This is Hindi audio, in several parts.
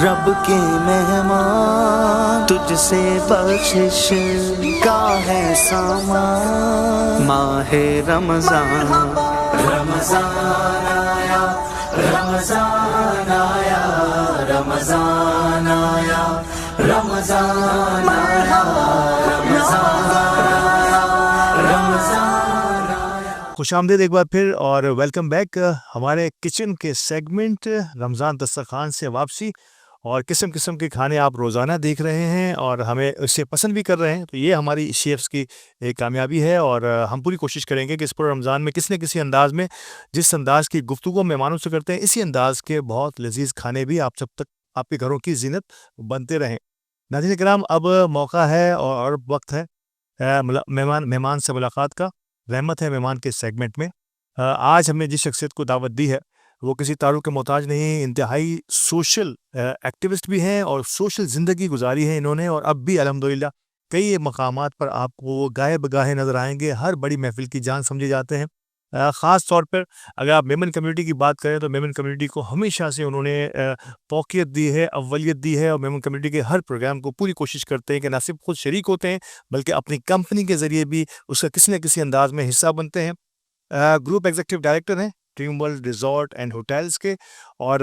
रब के मेहमान, तुझसे बख्शिश का है सामान। माहे रमजान, रमजान आया, रमजान आया, रमजान आया, रमजान आया, रमजान आया, रमजान आया। खुशामदीद एक बार फिर और वेलकम बैक हमारे किचन के सेगमेंट रमज़ान दस्तरखान से वापसी। और किस्म किस्म के खाने आप रोज़ाना देख रहे हैं और हमें उससे पसंद भी कर रहे हैं, तो ये हमारी शेफ़्स की एक कामयाबी है। और हम पूरी कोशिश करेंगे कि इस पूरे रमज़ान में किसी न किसी अंदाज़ में, जिस अंदाज़ की गुफ्तगू मेहमानों से करते हैं, इसी अंदाज़ के बहुत लज़ीज़ खाने भी आप सब तक, आपके घरों की ज़ीनत बनते रहें। नाज़रीन किराम, अब मौका है और वक्त है मेहमान से मुलाकात का। रहमत है मेहमान के सेगमेंट में आज हमने जिस शख्सियत को दावत दी है वो किसी तारुफ के मोहताज नहीं, इंतहाई सोशल एक्टिविस्ट भी हैं और सोशल ज़िंदगी गुजारी है इन्होंने। और अब भी अल्हम्दुलिल्लाह कई मकामात पर आपको वो गाहे बगाहे नज़र आएंगे, हर बड़ी महफिल की जान समझे जाते हैं। ख़ास तौर पर अगर आप मेमन कम्युनिटी की बात करें तो मेमन कम्युनिटी को हमेशा से उन्होंने फ़ौक़ियत दी है, अव्वलियत दी है। और मेमन कम्युनिटी के हर प्रोग्राम को पूरी कोशिश करते हैं कि ना सिर्फ खुद शरीक होते हैं बल्कि अपनी कंपनी के ज़रिए भी उसका किसी न किसी अंदाज़ में हिस्सा बनते हैं। ग्रुप एग्जीक्यूटिव डायरेक्टर हैं dream world resort and hotels के और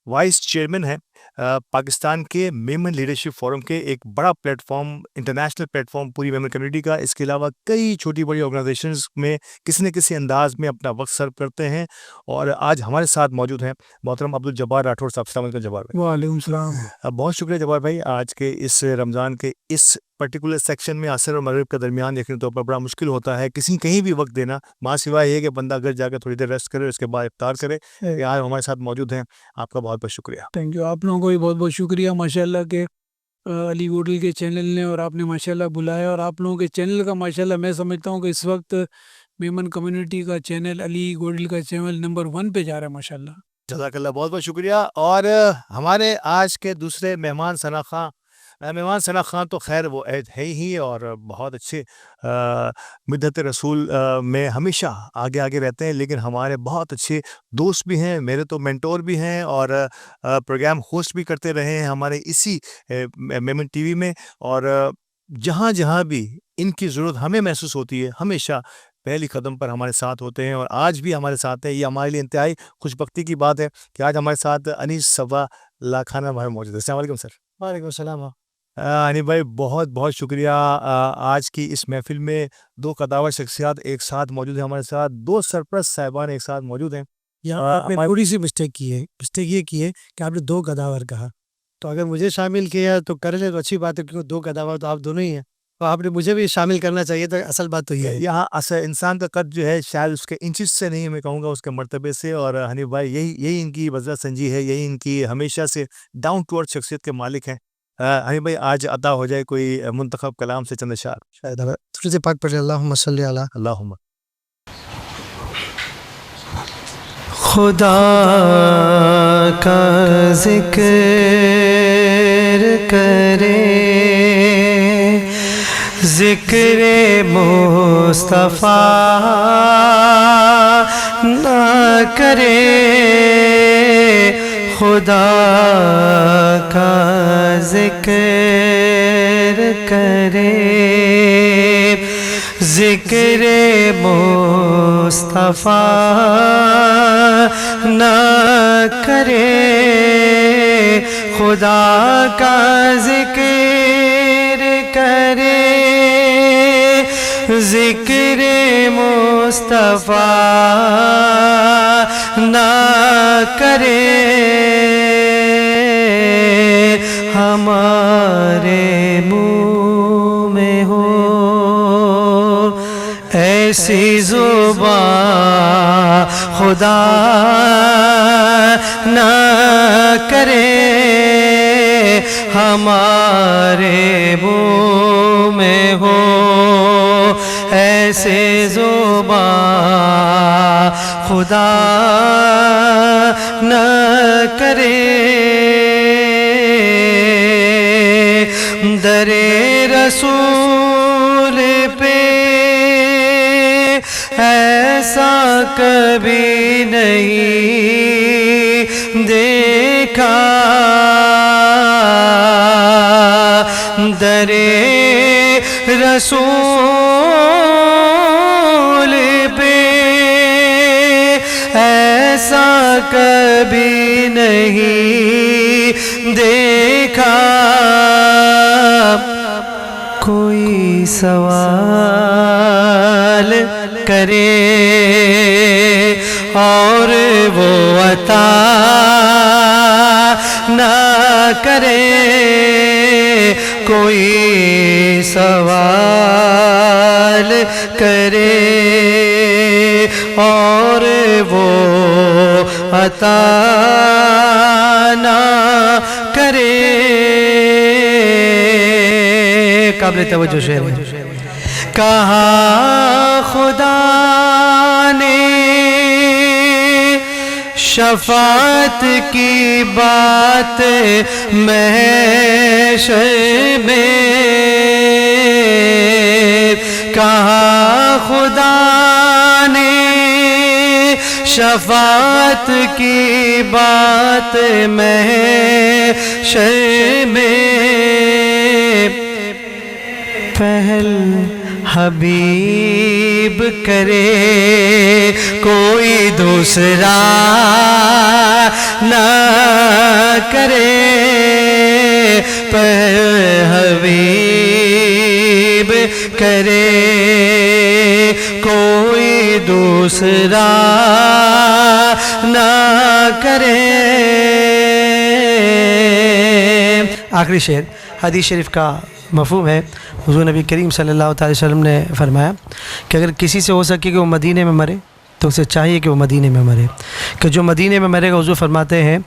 वाइस चेयरमैन हैं पाकिस्तान के मेमन लीडरशिप फोरम के, एक बड़ा प्लेटफॉर्म, इंटरनेशनल प्लेटफॉर्म पूरी मेमन कम्युनिटी का। इसके अलावा कई छोटी बड़ी ऑर्गेनाइजेशंस में किसी न किसी अंदाज में अपना वक्त सर्व करते हैं। और आज हमारे साथ मौजूद हैं मोहतरम अब्दुल जब्बार राठौर साहब। अस्सलाम वालेकुम जब्बार भाई। वालेकुम सलाम। बहुत शुक्रिया जब्बार भाई, आज के इस रमज़ान के इस पर्टिकुलर सेक्शन में असर और मगरिब के दरमियान देखने तौर पर बड़ा मुश्किल होता है किसी कहीं भी वक्त देना, माँ सिवाय ये कि बंदा घर जाकर थोड़ी देर रेस्ट करे, उसके बाद इफ्तार करे। आज हमारे साथ मौजूद हैं, आपका बहुत बहुत शुक्रिया। थैंक यू, आप लोगों को भी बहुत बहुत शुक्रिया माशाल्लाह के अली गोडल के चैनल ने और आपने माशाल्लाह बुलाया। और आप लोगों के चैनल का माशाल्लाह मैं समझता हूँ कि इस वक्त मेमन कम्युनिटी का चैनल अली गोडल का चैनल नंबर 1 पे जा रहा है माशाल्लाह। जज़ाकल्लाह, बहुत बहुत शुक्रिया। और हमारे आज के दूसरे मेहमान सना खां तो खैर वो ऐद है ही और बहुत अच्छे मिदत रसूल में हमेशा आगे आगे रहते हैं, लेकिन हमारे बहुत अच्छे दोस्त भी हैं, मेरे तो मेंटोर भी हैं और प्रोग्राम होस्ट भी करते रहे हैं हमारे इसी मेमन टीवी में। और जहाँ जहाँ भी इनकी ज़रूरत हमें महसूस होती है, हमेशा पहली कदम पर हमारे साथ होते हैं और आज भी हमारे साथ हैं। ये हमारे लिए इंतहाई खुशबख्ती की बात है कि आज हमारे साथ अनीस सवा लाखाना भाई मौजूद है। अस्सलाम वालेकुम सर। वालेकुम सलाम। अनिल भाई, बहुत बहुत शुक्रिया। आज की इस महफिल में दो कदावर शख्सियात एक साथ मौजूद हैं हमारे साथ, दो सरप्रस्त साहिबान एक साथ मौजूद हैं। यहाँ आपने थोड़ी सी मिस्टेक ये की है कि आपने दो गदावर कहा, तो अगर मुझे शामिल किया तो कर ले तो अच्छी बात है, क्योंकि दो गदावर तो आप दोनों ही हैं, तो आपने मुझे भी शामिल करना चाहिए था। असल बात तो ये है, यहाँ असल इंसान का कद जो है शायद उसके इंचेस से नहीं, मैं कहूँगा उसके मर्तबे से। और हनीफ भाई, यही इनकी वजह संजी है, यही इनकी हमेशा से डाउन टू अर्थ शख्सियत के मालिक हैं। हनीफ भाई, आज अदा हो जाए कोई मुंतखब कलाम से चंद अशार। शायद थोड़ी सी पाक पढ़े, अल्लाहुम्मा सल्ली अला। अल्लाहुम्मा। खुदा का जिक्र करे, जिक्रे मुस्तफ़ा ना करे, खुदा का जिक्र करे, जिक्रे मुस्तफ़ा ना करे, खुदा का जिक्र करे, जिक्रे मुस्तफ़ा ना करे, हमारे मुँह में हो ऐसी ज़ुबान, खुदा ना करे, हमारे मुँह में हो ऐसे ज़ुबान, खुदा ना करे। दरे रसूल पे ऐसा कभी नहीं देखा, दरे रसूल पे ऐसा कभी नहीं देखा। कोई सवाल करे और वो अता ना करे, कोई सवाल करे और वो अता ना करे। काबिल तवज्जो शेर है। कहा खुदा ने शफाअत की बात महशर में, कहा खुदा ने शफाअत की बात महशर में। पहल हबीब करे कोई दूसरा ना करे, पहल हबीब करे कोई दूसरा ना करे। आखिरी शेर हदीस शरीफ का मफ़हूम है। हुज़ूर नबी करीम सल्लल्लाहु अलैहि वसल्लम ने फरमाया कि अगर किसी से हो सके कि वो मदीने में मरे तो उसे चाहिए कि वो मदीने में मरे, कि जो मदीने में मरेगा हुज़ूर फरमाते हैं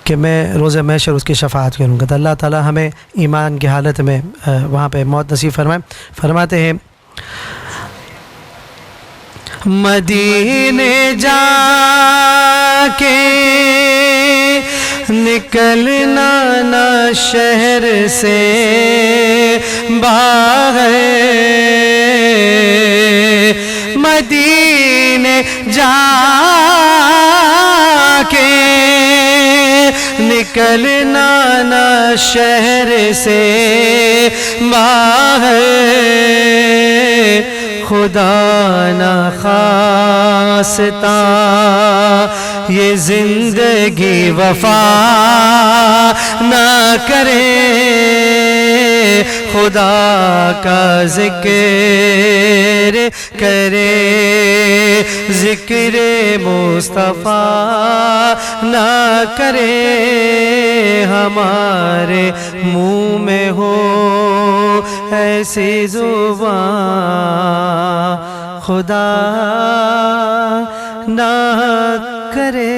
कि मैं रोज़े महशर उसकी शफ़ाअत करूँगा। तो अल्लाह ताला हमें ईमान की हालत में वहाँ पे मौत नसीब फरमाए। फरमाते हैं मदीने जाके निकलना ना शहर से बाहर, मदीने जाके निकलना ना शहर से बाहर, खुदा ना खास्ता ये जिंदगी वफा ना करे, खुदा का जिक्र करे जिक्र मुस्तफ़ा ना करे, हमारे मुँह में हो ऐसी ज़ुबान खुदा ना करे।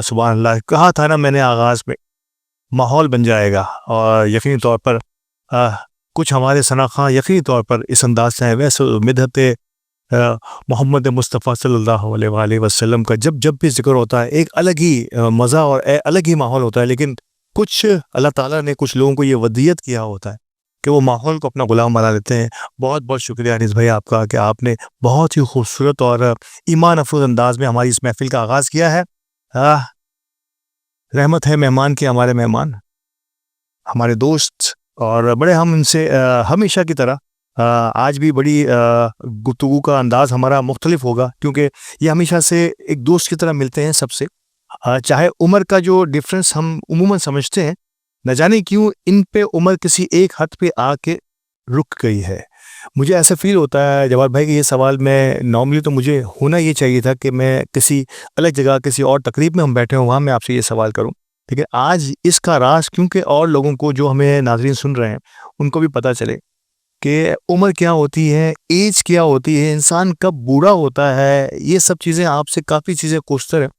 सुभान अल्लाह। कहा था ना मैंने आगाज़ में माहौल बन जाएगा, और यकीनी तौर पर कुछ हमारे सनाख़ा यकीनी तौर पर इस अंदाज से है। वैसे मिदहत मोहम्मद मुस्तफ़ा सल्लल्लाहु अलैहि वसल्लम का जब भी जिक्र होता है एक अलग ही मज़ा और अलग ही माहौल होता है, लेकिन कुछ अल्लाह ताला ने कुछ लोगों को ये वदियत किया होता है कि वो माहौल को अपना गुलाम बना लेते हैं। बहुत बहुत शुक्रिया अनीस भाई आपका कि आपने बहुत ही खूबसूरत और ईमान अफरोज़ अंदाज में हमारी इस महफ़िल का आगाज़ किया है। रहमत है मेहमान के, हमारे मेहमान हमारे दोस्त, और बड़े हम इनसे हमेशा की तरह आज भी बड़ी गुफ्तगू का अंदाज़ हमारा मुख्तलिफ होगा, क्योंकि ये हमेशा से एक दोस्त की तरह मिलते हैं सबसे। चाहे उम्र का जो डिफरेंस हम उमूमन समझते हैं, न जाने क्यों इन पे उम्र किसी एक हद पे आके रुक गई है। मुझे ऐसा फील होता है जवाब भाई कि ये सवाल मैं नॉर्मली तो मुझे होना ये चाहिए था कि मैं किसी अलग जगह किसी और तकरीब में हम बैठे हों वहाँ मैं आपसे ये सवाल करूँ, लेकिन आज इसका राज क्योंकि और लोगों को जो हमें नाज़रीन सुन रहे हैं उनको भी पता चले कि उम्र क्या होती है, एज क्या होती है, इंसान कब बूढ़ा होता है। ये सब चीज़ें आपसे काफ़ी चीज़ें कोस्टर हैं।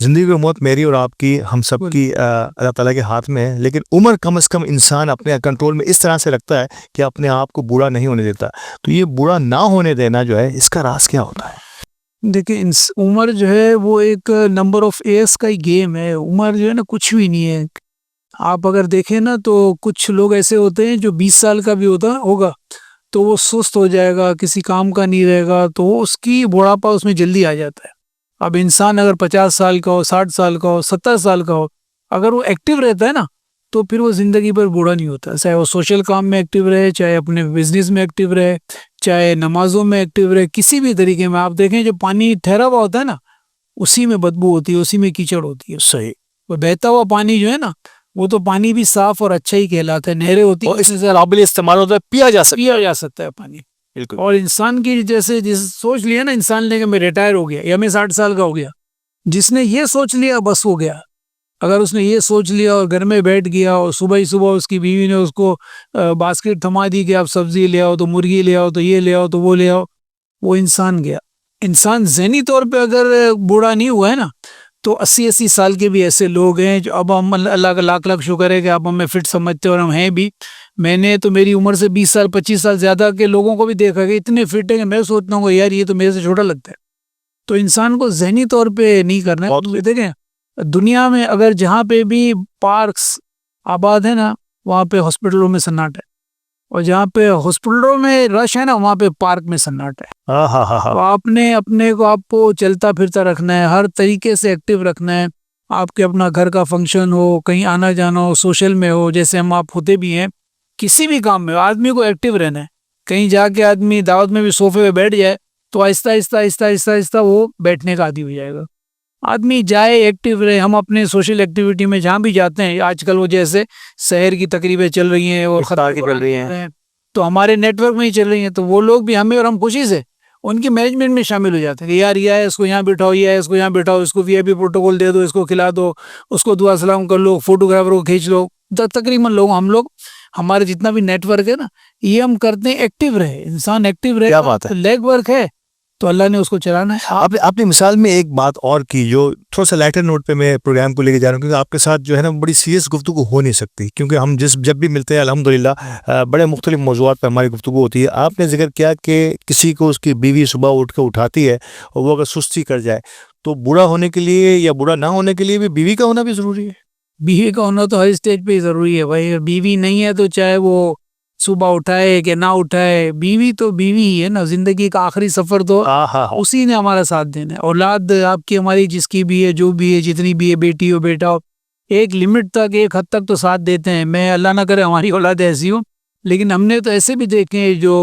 ज़िंदगी की मौत मेरी और आपकी, हम सब की अल्लाह ताला के हाथ में है, लेकिन उम्र कम से कम इंसान अपने कंट्रोल में इस तरह से रखता है कि अपने आप को बूढ़ा नहीं होने देता। तो ये बूढ़ा ना होने देना जो है, इसका राज क्या होता है? देखिए, उम्र जो है वो एक नंबर ऑफ ईयर्स का ही गेम है। उम्र जो है ना कुछ भी नहीं है। आप अगर देखें ना तो कुछ लोग ऐसे होते हैं जो 20 साल का भी होगा तो वो सुस्त हो जाएगा, किसी काम का नहीं रहेगा, तो उसकी बुढ़ापा उसमें जल्दी आ जाता है। अब इंसान अगर 50 साल का हो, 60 साल का हो, 70 साल का हो, अगर वो एक्टिव रहता है ना तो फिर वो ज़िंदगी पर बूढ़ा नहीं होता। चाहे वो सोशल काम में एक्टिव रहे, चाहे अपने बिजनेस में एक्टिव रहे, चाहे नमाजों में एक्टिव रहे, किसी भी तरीके में। आप देखें जो पानी ठहरा हुआ होता है ना उसी में बदबू होती है, उसी में कीचड़ होती है। सही। वो बहता हुआ पानी जो है ना वो तो पानी भी साफ और अच्छा ही कहलाता है। नहरें होती और इससे काबिल इस्तेमाल होता है, पिया जा सकता है पानी। बिल्कुल। और इंसान की जैसे जिस सोच लिया ना इंसान ने कि मैं रिटायर हो गया या मैं 60 साल का हो गया, जिसने ये सोच लिया बस हो गया। अगर उसने ये सोच लिया और घर में बैठ गया और सुबह ही सुबह उसकी बीवी ने उसको बास्केट थमा दी कि आप सब्जी ले आओ, तो मुर्गी ले आओ, तो ये ले आओ, तो वो ले आओ, वो इंसान गया। इंसान ज़हनी तौर पे अगर बूढ़ा नहीं हुआ है ना तो 80-80 साल के भी ऐसे लोग हैं जो अब हम अल्लाह का लाख लाख शुक्र है कि आप हमें फिट समझते हो और हम हैं भी। मैंने तो मेरी उम्र से 20 साल 25 साल ज़्यादा के लोगों को भी देखा कि इतने फिट है कि मैं सोचता हूँ यार ये तो मेरे से छोटा लगता है। तो इंसान को ज़हनी तौर पे नहीं करना है। देखें दुनिया में अगर जहाँ पे भी पार्क्स आबाद है ना वहाँ पे हॉस्पिटलों में सन्नाटा है, और जहाँ पे हॉस्पिटलों में रश है ना वहाँ पे पार्क में सन्नाटा है। तो आपने अपने को आपको चलता फिरता रखना है, हर तरीके से एक्टिव रखना है। आपके अपना घर का फंक्शन हो, कहीं आना जाना हो, सोशल में हो, जैसे हम आप होते भी हैं, किसी भी काम में आदमी को एक्टिव रहना है। कहीं जाके आदमी दावत में भी सोफे पे बैठ जाए तो आहिस्ता आहिस्ता आहिस्ता आहिस्ता आहिस्ता वो बैठने का आदी हो जाएगा। आदमी जाए एक्टिव रहे। हम अपने सोशल एक्टिविटी में जहाँ भी जाते हैं, आजकल वो जैसे शहर की तकरीबें चल रही हैं और खतार की चल रही हैं, तो हमारे नेटवर्क में ही चल रही हैं, तो वो लोग भी हमें और हम खुशी से उनकी मैनेजमेंट में शामिल हो जाते हैं कि यार ये है इसको यहाँ बिठाओ, ये है इसको यहाँ बिठाओ, इसको वीआईपी प्रोटोकॉल दे दो, इसको खिला दो, उसको दुआ सलाम कर लो, फोटोग्राफर को खींच लो। तकरीबन लोग हम लोग हमारे जितना भी नेटवर्क है ना ये हम करते हैं एक्टिव रहे। इंसान एक्टिव रहे, क्या बात है। लेग वर्क है तो अल्लाह ने उसको चलाना है। आपने मिसाल में एक बात और की जो थोड़ा सा लाइटर नोट पे मैं प्रोग्राम को लेके जा रहा हूँ, क्योंकि आपके साथ जो है ना बड़ी सीरियस गुफ्तगू हो नहीं सकती, क्योंकि हम जब भी मिलते हैं अल्हम्दुलिल्लाह बड़े मुख्तलिफ मौज़ूआत पे हमारी गुफ्तगू होती है। आपने जिक्र किया कि किसी को उसकी बीवी सुबह उठ कर उठाती है और वो अगर सुस्ती कर जाए तो बूढ़ा होने के लिए या बूढ़ा ना होने के लिए भी बीवी का होना भी ज़रूरी है। बीवी का होना तो हर स्टेज पे ज़रूरी है भाई। बीवी नहीं है तो चाहे वो सुबह उठाए कि ना उठाए, बीवी तो बीवी ही है ना। जिंदगी का आखिरी सफर तो उसी ने हमारा साथ देना है। औलाद आपकी हमारी जिसकी भी है, जो भी है, जितनी भी है, बेटी हो बेटा हो, एक लिमिट तक एक हद तक तो साथ देते हैं। मैं अल्लाह ना करे हमारी औलाद ऐसी हो, लेकिन हमने तो ऐसे भी देखे हैं जो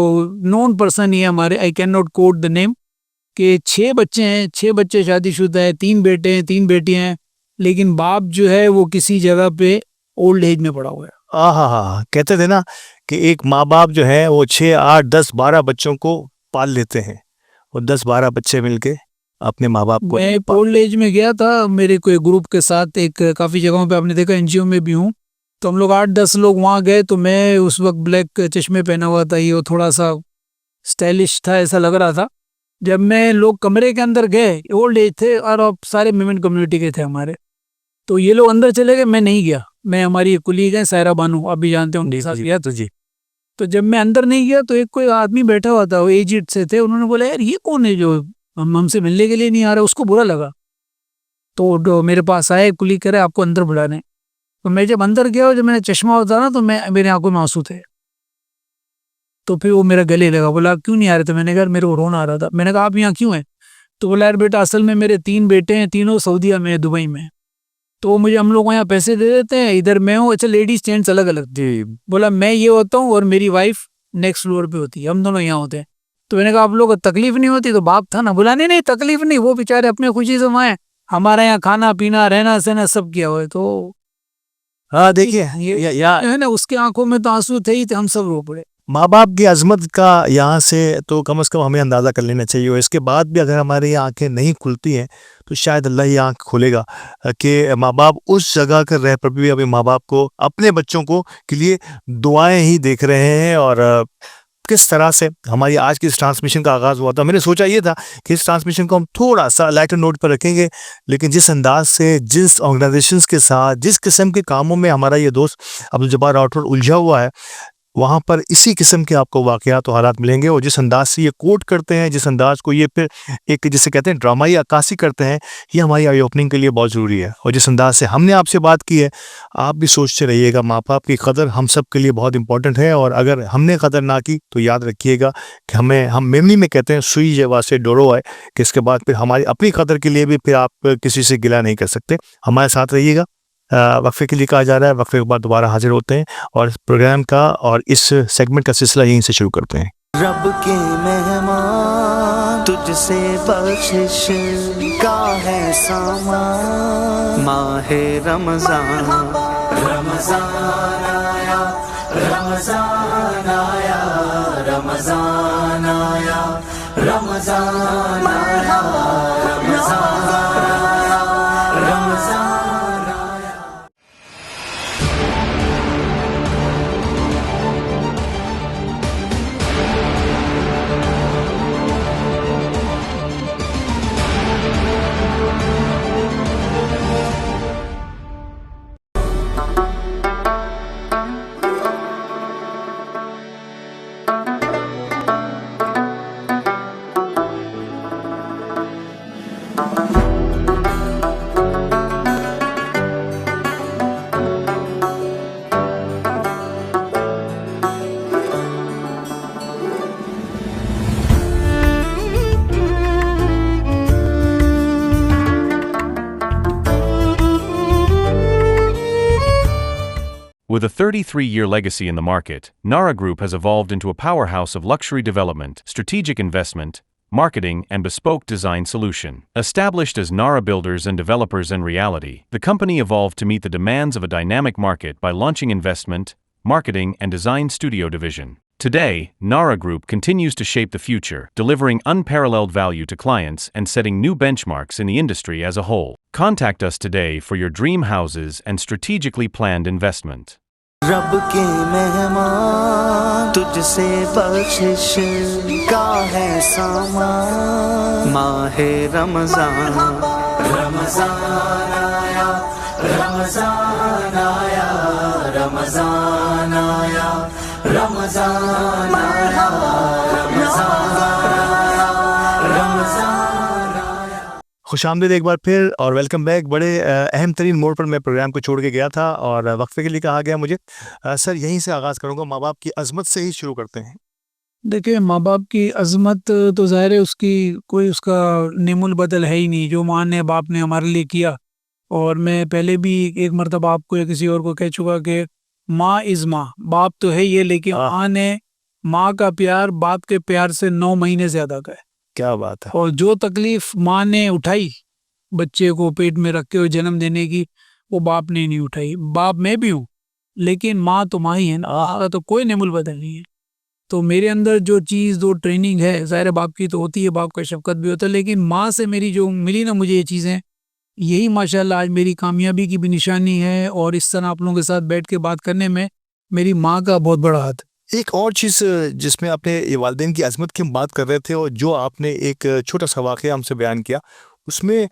नॉन पर्सन ही है हमारे, I can not quote the name, कि 6 बच्चे हैं, 6 बच्चे शादीशुदा हैं, 3 बेटे हैं, 3 बेटियां हैं, लेकिन बाप जो है वो किसी जगह पे ओल्ड एज में पड़ा हुआ है। कहते थे ना कि एक माँ बाप जो है वो 6, 8, 10, 12 बच्चों को पाल लेते हैं, और 10-12 बच्चे मिलके अपने माँ बाप को। मैं ओल्ड एज में गया था मेरे कोई ग्रुप के साथ, एक काफ़ी जगहों पे आपने देखा, एनजीओ में भी हूँ, तो हम लोग 8-10 लोग वहाँ गए। तो मैं उस वक्त ब्लैक चश्मे पहना हुआ था, ये थोड़ा सा स्टाइलिश था ऐसा लग रहा था। जब मैं लोग कमरे के अंदर गए, ओल्ड एज थे और अब सारे मेमन कम्युनिटी के थे हमारे, तो ये लोग अंदर चले गए, मैं नहीं गया। मैं हमारी कुलीग है सायरा बानू, आप भी जानते हो, उनके साथ गया तो जी। तो जब मैं अंदर नहीं गया तो एक कोई आदमी बैठा हुआ था, वो एजिड से थे, उन्होंने बोला यार ये कौन है जो हमसे मिलने के लिए नहीं आ रहा। उसको बुरा लगा तो मेरे पास आए, कुलीग करे आपको अंदर बुलाने। तो मैं जब अंदर गया और जब मैंने चश्मा उतारा तो मेरे आंखों में आंसू थे। तो फिर वो मेरा गले लगा, बोला क्यों नहीं आ रहे थे। मैंने कहा मेरे को रोना आ रहा था। मैंने कहा आप यहाँ क्यों हैं। तो बोला यार बेटा असल में मेरे 3 बेटे हैं, तीनों सऊदीया में, दुबई में, तो मुझे हम लोग यहाँ पैसे दे देते हैं, इधर मैं हूँ। अच्छा लेडीज जेंट्स अलग अलग थी। बोला मैं ये होता हूँ और मेरी वाइफ नेक्स्ट फ्लोर पे होती है, हम दोनों यहाँ होते हैं। तो मैंने कहा आप लोग को तकलीफ नहीं होती। तो बाप था ना, बोला नहीं तकलीफ नहीं, वो बेचारे अपने खुशी से वहाँ है, हमारे यहाँ खाना पीना रहना सहना सब किया हुआ है। तो हाँ देखिए ये है ना, उसके आंखों में तो आंसू थे ही थे, हम सब रो पड़े। माँ बाप की अजमत का यहाँ से तो कम से कम हमें अंदाज़ा कर लेना चाहिए। और इसके बाद भी अगर हमारी ये आँखें नहीं खुलती हैं तो शायद अल्लाह ये आँख खोलेगा कि माँ बाप उस जगह कर रह पर भी अभी माँ बाप को अपने बच्चों को के लिए दुआएं ही देख रहे हैं। और किस तरह से हमारी आज की इस ट्रांसमिशन का आगाज़ हुआ था, मैंने सोचा ये था कि इस ट्रांसमिशन को हम थोड़ा सा लाइटर नोट पर रखेंगे, लेकिन जिस अंदाज से, जिस ऑर्गेनाइजेशंस के साथ, जिस किस्म के कामों में हमारा ये दोस्त अब्दुल जब्बार राठौर उलझा हुआ है, वहाँ पर इसी किस्म के आपको वाक़यात और हालात मिलेंगे। और जिस अंदाज से ये कोट करते हैं, जिस अंदाज को ये फिर एक जिसे कहते हैं ड्रामाई अक्कासी करते हैं, ये हमारी आई ओपनिंग के लिए बहुत ज़रूरी है। और जिस अंदाज से हमने आपसे बात की है, आप भी सोचते रहिएगा, माँ बाप की कदर हम सब के लिए बहुत इंपॉर्टेंट है। और अगर हमने कदर ना की तो याद रखिएगा कि हम मेमनी में कहते हैं सुई जेवा से डोरो है, कि इसके बाद फिर हमारी अपनी कदर के लिए भी फिर आप किसी से गिला नहीं कर सकते। हमारे साथ रहिएगा। वक्फे के लिए कहा जा रहा है। वक्फे के बाद दोबारा हाजिर होते हैं और इस प्रोग्राम का और इस सेगमेंट का सिलसिला यहीं से शुरू करते हैं। रब के मेहमान तुझसे बख्शिश का है सामान, माहे रमजान रमजान आया रमजान आया रमजान आया रमजान आया रमजान आया रमजान आया। With a 33-year legacy in the market, Nara Group has evolved into a powerhouse of luxury development, strategic investment, marketing, and bespoke design solution. Established as Nara Builders and Developers in reality, the company evolved to meet the demands of a dynamic market by launching investment, marketing, and design studio division. Today, Nara Group continues to shape the future, delivering unparalleled value to clients and setting new benchmarks in the industry as a whole. Contact us today for your dream houses and strategically planned investment. रब के मेहमान तुझसे बख्शिश का है सामान, माहे रमजान रमजान आया रमजान आया रमजान आया रमजान आया रमजान आया रमजान आया। खुशामदीद एक बार फिर और वेलकम बैक। बड़े अहम तरीन मोड़ पर मैं प्रोग्राम को छोड़ के गया था और वक्फे के लिए कहा गया मुझे। सर यहीं से आगाज़ करूँगा, माँ बाप की अज़मत से ही शुरू करते हैं। देखिए, माँ बाप की अज़मत तो ज़ाहिर है उसकी कोई उसका नेमुल बदल है ही नहीं, जो माँ ने बाप ने हमारे लिए किया। और मैं पहले भी एक मरतबा आपको या किसी और को कह चुका कि माँ इज़ माँ, बाप तो है ये, लेकिन माँ ने माँ का प्यार बाप के प्यार से 9 महीने ज़्यादा का है। क्या बात है। और जो तकलीफ माँ ने उठाई बच्चे को पेट में रख के जन्म देने की, वो बाप ने नहीं उठाई। बाप मैं भी हूँ, लेकिन माँ तो माँ ही है ना, तो कोई नेमुल बदल नहीं है। तो मेरे अंदर जो चीज़ जो ट्रेनिंग है, ज़ाहिर बाप की तो होती है, बाप का शफ़क़त भी होता है, लेकिन माँ से मेरी जो मिली ना मुझे ये चीज़ें, यही माशाल्लाह आज मेरी कामयाबी की भी निशानी है। और इस तरह आप लोगों के साथ बैठ के बात करने में मेरी माँ का बहुत बड़ा हाथ। एक और चीज़ जिसमें आपने ये वालिदैन की अज़मत की हम बात कर रहे थे और जो आपने एक छोटा सा वाक़या हमसे बयान किया, उसमें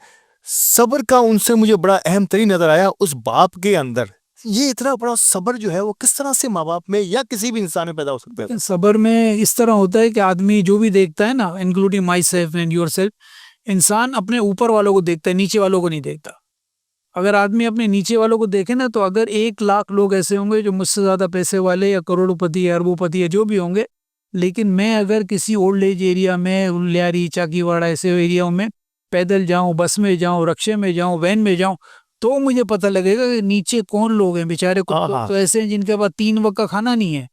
सब्र का उनसे मुझे बड़ा अहम तरीन नज़र आया उस बाप के अंदर। ये इतना बड़ा सब्र जो है वो किस तरह से माँ बाप में या किसी भी इंसान में पैदा हो सकता है? सब्र में इस तरह होता है कि आदमी जो भी देखता है ना, including my self and your self, इंसान अपने ऊपर वालों को देखता है, नीचे वालों को नहीं देखता। अगर आदमी अपने नीचे वालों को देखे ना, तो अगर 1 लाख लोग ऐसे होंगे जो मुझसे ज़्यादा पैसे वाले या करोड़पति या अरबोपति या जो भी होंगे, लेकिन मैं अगर किसी ओल्ड एज एरिया में, लियारी, चाकीवाड़ा ऐसे एरियाओं में पैदल जाऊं, बस में जाऊं, रिक्शे में जाऊं, वैन में जाऊं, तो मुझे पता लगेगा कि नीचे कौन लोग हैं। बेचारे कुछ तो ऐसे हैं जिनके पास 3 वक्त का खाना नहीं है।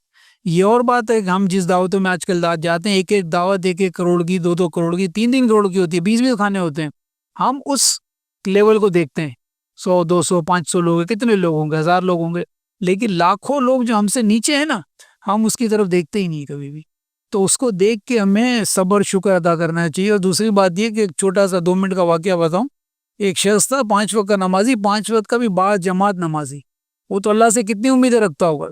ये और बात है कि हम जिस दावतों में आजकल जाते हैं, एक एक दावत 1-1 करोड़ की, 2-2 करोड़ की, 3-3 करोड़ की होती है, 20-20 खाने होते हैं। हम उस लेवल को देखते हैं, 100, 200, 500 लोग, कितने लोग होंगे, 1000 लोग होंगे, लेकिन लाखों लोग जो हमसे नीचे हैं ना, हम उसकी तरफ देखते ही नहीं कभी भी। तो उसको देख के हमें सब्र शुक्र अदा करना चाहिए। और दूसरी बात ये कि एक छोटा सा 2 मिनट का वाकया बताऊं। एक शख्स था 5 वक्त का नमाजी, 5 वक्त का भी बाद जमात नमाजी। वो तो अल्लाह से कितनी उम्मीदें रखता होगा।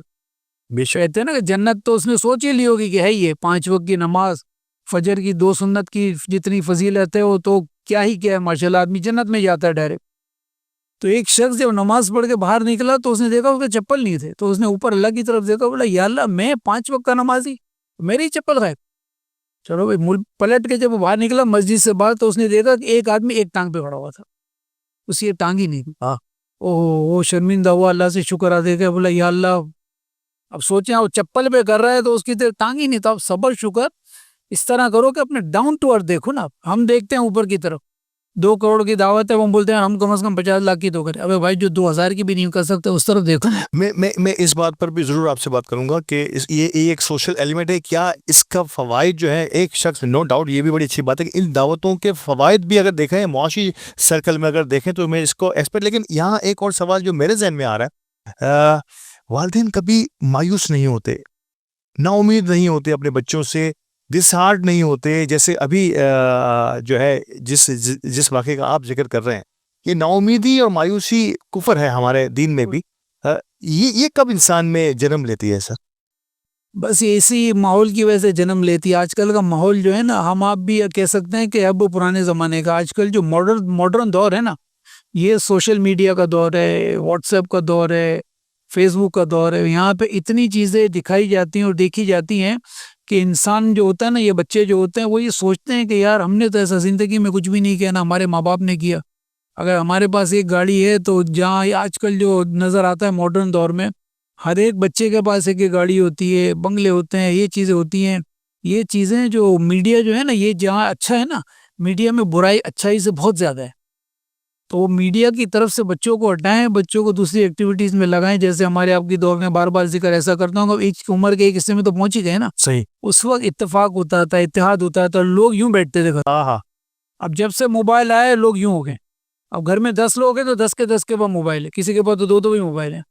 कहते हैं ना कि जन्नत तो उसने सोच ही ली होगी कि है ये 5 वक्त की नमाज, फजर की 2 सुन्नत की जितनी फजीलत है वो तो क्या ही क्या है, माशाल्लाह आदमी जन्नत में जाता है डायरेक्ट। तो एक शख्स जब नमाज पढ़ के बाहर निकला तो उसने देखा उसके चप्पल नहीं थे, तो उसने ऊपर अल्लाह की तरफ देखा, बोला या अल्लाह मैं 5 वक्त का नमाजी, मेरी चप्पल गायब। चलो भाई, मुल्क पलट के जब वो बाहर निकला मस्जिद से बाहर, तो उसने देखा कि एक आदमी एक टांग पे खड़ा हुआ था, उसकी एक टांग ही नहीं थी। ओह, शर्मिंदा हुआ, अल्लाह से शुक्र अदा किया, बोला या अल्लाह। अब सोचे वो चप्पल पे कर रहा है तो उसकी टांग ही नहीं था। अब सब्र शुक्र इस तरह करो कि अपने डाउन टू अर्थ देखो ना। हम देखते हैं ऊपर की तरफ, 2 करोड़ की दावत है, वो बोलते हैं हम कम से कम 50 लाख की तो करें। अबे भाई जो 2000 की भी नहीं कर सकते उस तरफ देखो। मैं इस बात पर भी ज़रूर आपसे बात करूंगा कि ये एक सोशल एलिमेंट है, क्या इसका फ़वाइद जो है, एक शख्स नो डाउट ये भी बड़ी अच्छी बात है कि इन दावतों के फ़वाइद भी अगर देखें मुआशी सर्कल में अगर देखें तो मैं इसको एक्सपेक्ट, लेकिन यहाँ एक और सवाल जो मेरे जहन में आ रहा है, वालिदैन कभी मायूस नहीं होते, नाउम्मीद नहीं होते अपने बच्चों से, डिसहार्ट नहीं होते, जैसे अभी जो है जिस वाक़े का आप जिक्र कर रहे हैं, ये नाउम्मीदी और मायूसी कुफर है हमारे दीन में भी, ये कब इंसान में जन्म लेती है सर? बस इसी माहौल की वजह से जन्म लेती है। आजकल का माहौल जो है ना, हम आप भी कह सकते हैं कि अब पुराने ज़माने का, आजकल जो मॉडर्न दौर है ना, ये सोशल मीडिया का दौर है, व्हाट्सएप का दौर है, फेसबुक का दौर है। यहाँ पे इतनी चीज़ें दिखाई जाती हैं और देखी जाती हैं कि इंसान जो होता है ना, ये बच्चे जो होते हैं वो ये सोचते हैं कि यार हमने तो ऐसा ज़िंदगी में कुछ भी नहीं किया, ना हमारे माँ बाप ने किया। अगर हमारे पास एक गाड़ी है तो जहाँ आजकल जो नज़र आता है मॉडर्न दौर में, हर एक बच्चे के पास एक गाड़ी होती है, बंगले होते हैं, ये चीज़ें होती हैं। ये चीज़ें जो मीडिया जो है ना, ये जहाँ अच्छा है ना, मीडिया में बुराई अच्छाई से बहुत ज़्यादा है। तो मीडिया की तरफ से बच्चों को हटाएं, बच्चों को दूसरी एक्टिविटीज़ में लगाएं। जैसे हमारे आपकी दौर में बार बार जिक्र ऐसा करता हूँ, एक उम्र के एक हिस्से में तो पहुँच ही गए ना। सही। उस वक्त इत्तेफाक होता था, इत्तेहाद होता था, लोग यूं बैठते थे घर। हाँ। अब जब से मोबाइल आए लोग यूं हो गए। अब घर में 10 लोग हैं तो 10 के पास मोबाइल है, किसी के पास तो 2 भी मोबाइल है।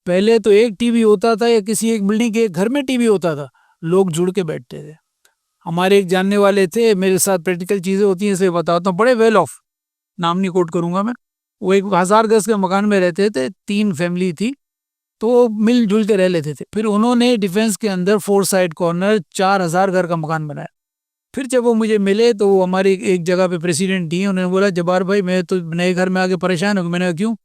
पहले तो एक टीवी होता था या किसी एक बिल्डिंग के एक घर में टीवी होता था, लोग जुड़ के बैठते थे। हमारे एक जानने वाले थे, मेरे साथ प्रैक्टिकल चीज़ें होती हैं इसलिए बताता हूँ, बड़े वेल ऑफ, नाम नहीं कोट करूँगा मैं। वो एक 1000 गज के मकान में रहते थे, 3 फैमिली थी, तो मिलजुल के रह लेते थे। फिर उन्होंने डिफेंस के अंदर 4 साइड कॉर्नर 4000 घर का मकान बनाया। फिर जब वो मुझे मिले तो वो हमारी एक जगह पे प्रेसिडेंट थी, उन्होंने बोला जब्बार भाई मैं तो नए घर में आके परेशान हूँ। मैंने कहा क्यों?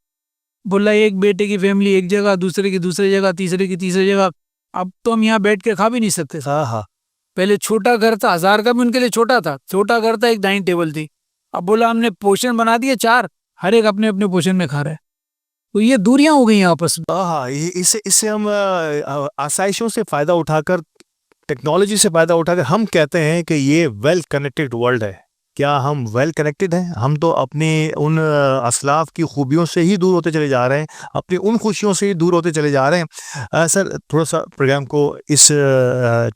बोला एक बेटे की फैमिली एक जगह, दूसरे की दूसरी जगह, तीसरे की तीसरी जगह, अब तो हम यहाँ बैठ के खा भी नहीं सकते। हाँ। पहले छोटा घर था, 1000 का भी उनके लिए छोटा था, छोटा घर था, एक डाइनिंग टेबल थी। अब बोला हमने पोर्शन बना दिए 4, हर एक अपने अपने पोर्शन में खा रहा है। तो ये दूरियां हो गई आपस में। हाँ, इससे हम आसाइशों से फ़ायदा उठाकर, टेक्नोलॉजी से फ़ायदा उठाकर हम कहते हैं कि ये वेल कनेक्टेड वर्ल्ड है। क्या हम वेल कनेक्टेड हैं? हम तो अपने उन असलाफ की खूबियों से ही दूर होते चले जा रहे हैं, अपनी उन खुशियों से ही दूर होते चले जा रहे हैं। सर थोड़ा सा प्रोग्राम को इस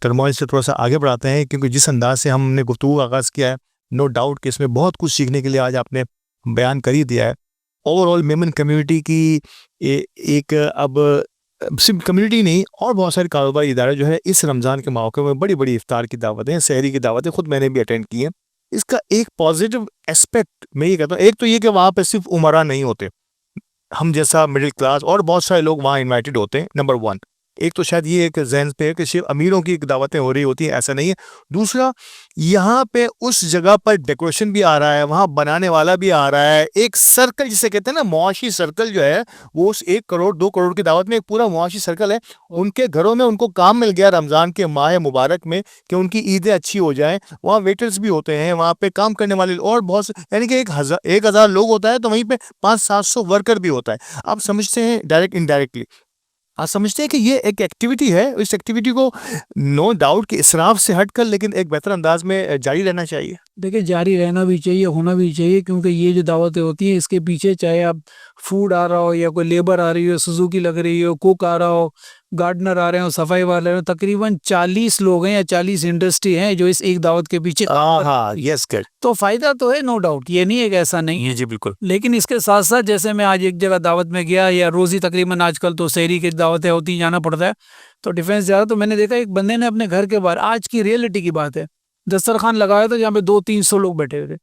टर्मोइल से थोड़ा सा आगे बढ़ाते हैं, क्योंकि जिस अंदाज से हमने गुफ्तगू का आगाज़ किया है, नो डाउट कि इसमें बहुत कुछ सीखने के लिए आज आपने बयान कर ही दिया है। ओवरऑल मेमन कम्युनिटी की एक अब सिर्फ कम्युनिटी नहीं और बहुत सारे कारोबारी इदारे जो है इस रमज़ान के मौके में बड़ी बड़ी इफ्तार की दावतें, सहरी की दावतें खुद मैंने भी अटेंड की हैं। इसका एक पॉजिटिव एस्पेक्ट मैं ये कहता हूँ, एक तो ये कि वहाँ पे सिर्फ उमरा नहीं होते, हम जैसा मिडिल क्लास और बहुत सारे लोग वहाँ इन्वाइटेड होते हैं। नंबर 1, एक तो शायद ये एक जहन पे है कि सिर्फ अमीरों की दावतें हो रही होती हैं, ऐसा नहीं है। दूसरा, यहाँ पे उस जगह पर डेकोरेशन भी आ रहा है, वहाँ बनाने वाला भी आ रहा है, एक सर्कल जिसे कहते हैं ना, मुआशी सर्कल जो है वो उस 1 करोड़ 2 करोड़ की दावत में एक पूरा मुआशी सर्कल है। उनके घरों में उनको काम मिल गया रमज़ान के माह मुबारक में कि उनकी ईदें अच्छी हो जाएं। वहाँ वेटर्स भी होते हैं, वहाँ पे काम करने वाले और बहुत से, यानी कि 1000 लोग होता है तो वहीं पे 500-700 वर्कर भी होता है। आप समझते हैं डायरेक्ट इनडायरेक्टली, आप समझते हैं कि ये एक एक्टिविटी है, इस एक्टिविटी को नो डाउट कि इसराफ से हटकर लेकिन एक बेहतर अंदाज में जारी रहना चाहिए। देखिए जारी रहना भी चाहिए, होना भी चाहिए, क्योंकि ये जो दावतें होती हैं इसके पीछे चाहे आप फूड आ रहा हो या कोई लेबर आ रही हो, सुजुकी लग रही हो, कुक आ रहा हो, गार्डनर आ रहे हो, सफाई वाले हो, तकरीबन 40 लोग हैं या 40 इंडस्ट्री हैं जो इस एक दावत के पीछे। हाँ, यस गुड। तो फायदा तो है नो डाउट, ये नहीं है कि ऐसा नहीं है। जी बिल्कुल। लेकिन इसके साथ साथ जैसे मैं आज एक जगह दावत में गया, या रोज़ ही तकरीबन आजकल तो शहरी की दावतें होती, जाना पड़ता है, तो डिफेंस जा रहा, तो मैंने देखा एक बंदे ने अपने घर के बाहर, आज की रियलिटी की बात है, दस्तरखान लगाया था जहाँ पे 200-300 लोग बैठे हुए थे,